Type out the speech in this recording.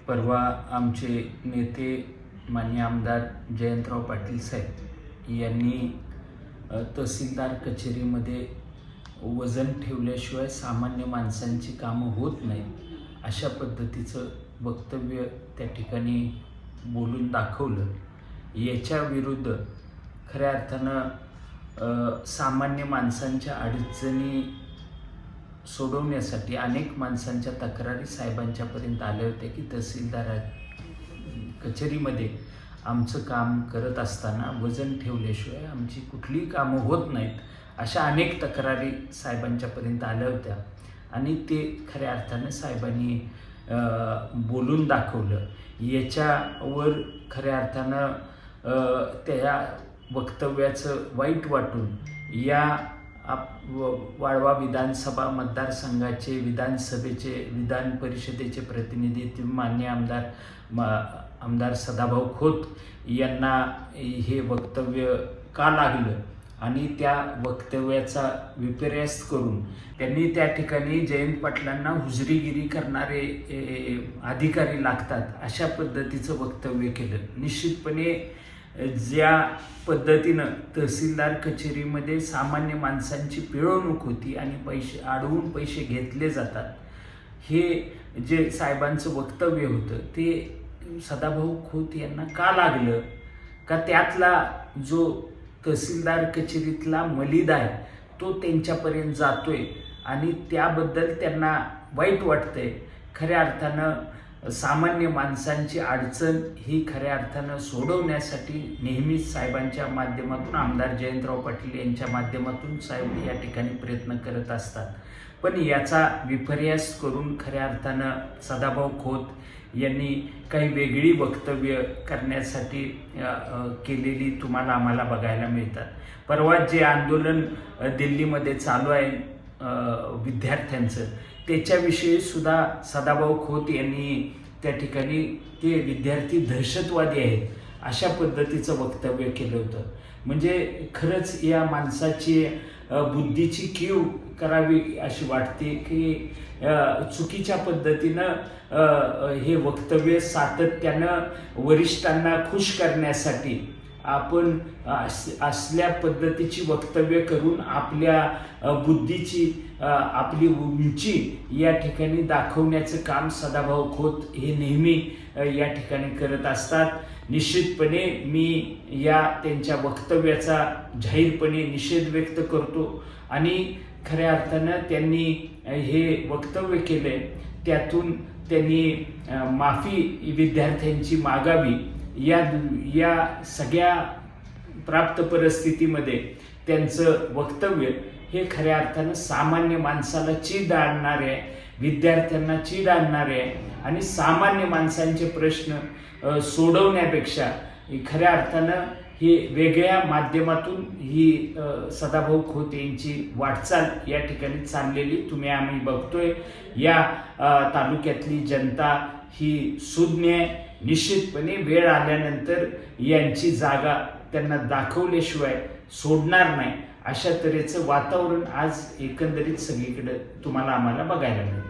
परवा आमचे नेते माननीय आमदार जयंतराव पाटील साहेब यांनी तहसीलदार कचेरीमध्ये वजन ठेवल्याशिवाय सामान्य माणसांची कामं होत नाहीत अशा पद्धतीचं वक्तव्य त्या ठिकाणी बोलून दाखवलं। याच्या विरुद्ध खऱ्या अर्थानं सामान्य माणसांच्या अडचणी सोडवण्यासाठी अनेक माणसांच्या तक्रारी साहेबांच्यापर्यंत आल्या होत्या की तहसीलदार कचेरीमध्ये आमचं काम करत असताना वजन ठेवल्याशिवाय आमची कुठलीही कामं होत नाहीत अशा अनेक तक्रारी साहेबांच्यापर्यंत आल्या होत्या आणि ते खऱ्या अर्थानं साहेबांनी बोलून दाखवलं। याच्यावर खऱ्या अर्थानं त्या वक्तव्याचं वाईट वाटून या वाळवा विधानसभा मतदारसंघाचे विधानसभेचे विधान परिषदेचे प्रतिनिधी माननीय आमदार सदाभाऊ खोत यांना हे वक्तव्य का लागलं आणि त्या वक्तव्याचा विपर्यास करून त्यांनी त्या ठिकाणी जयंत पाटलांना हुजरीगिरी करणारे अधिकारी लागतात अशा पद्धतीचं वक्तव्य केलं। निश्चितपणे ज्या पद्धतीनं तहसीलदार कचेरीमध्ये सामान्य माणसांची पिळवणूक होती आणि पैसे अडवून पैसे घेतले जातात, हे जे साहेबांचं वक्तव्य होतं ते सदाभाऊ खोत यांना का लागलं? का त्यातला जो तहसीलदार कचेरीतला मलिदा आहे तो त्यांच्यापर्यंत जातोय आणि त्याबद्दल त्यांना वाईट वाटतंय। खऱ्या अर्थानं सामान्य माणसांची अडचण ही खऱ्या अर्थानं सोडवण्यासाठी नेहमीच साहेबांच्या माध्यमातून आमदार जयंतराव पाटील यांच्या माध्यमातून साहेब या ठिकाणी प्रयत्न करत असतात, पण याचा विपर्यास करून खऱ्या अर्थानं सदाभाऊ खोत यांनी काही वेगळी वक्तव्य करण्यासाठी केलेली आम्हाला बघायला मिळतात। परवा जे आंदोलन दिल्लीमध्ये चालू आहे विद्यार्थ्यांचं, त्याच्याविषयी सुद्धा सदाभाऊ खोत यांनी त्या ठिकाणी ते विद्यार्थी दहशतवादी आहेत अशा पद्धतीचं वक्तव्य केलं होतं। म्हणजे खरंच या माणसाची बुद्धीची कीव करावी अशी वाटते की चुकीच्या पद्धतीनं हे वक्तव्य सातत्यानं वरिष्ठांना खुश करण्यासाठी आपण असल्या पद्धतीची वक्तव्य करून आपल्या बुद्धीची आपली उंची या ठिकाणी दाखवण्याचं काम सदाभाऊ खोत हे नेहमी या ठिकाणी करत असतात। निश्चितपणे मी या त्यांच्या वक्तव्याचा जाहीरपणे निषेध व्यक्त करतो आणि खऱ्या अर्थानं त्यांनी हे वक्तव्य केलंय त्यातून त्यांनी माफी विद्यार्थ्यांची मागावी। या सगळ्या प्राप्त परिस्थितीमध्ये त्यांचं वक्तव्य हे खऱ्या अर्थानं सामान्य माणसाला चीड आणणारे आहे, विद्यार्थ्यांना चीड आणणारे आहे आणि सामान्य माणसांचे प्रश्न सोडवण्यापेक्षा खऱ्या अर्थानं ही वेगळ्या माध्यमातून ही सदाभाऊ खोत यांची वाटचाल या ठिकाणी चाललेली आम्ही बघतोय। या तालुक्यातली जनता ही सुज्ञ आहे। निश्चितपणे वेळ आल्यानंतर यांची जागा त्यांना दाखवल्याशिवाय सोडणार नाही अशा तऱ्हेचं वातावरण आज एकंदरीत सगळीकडे आम्हाला बघायला मिळतं।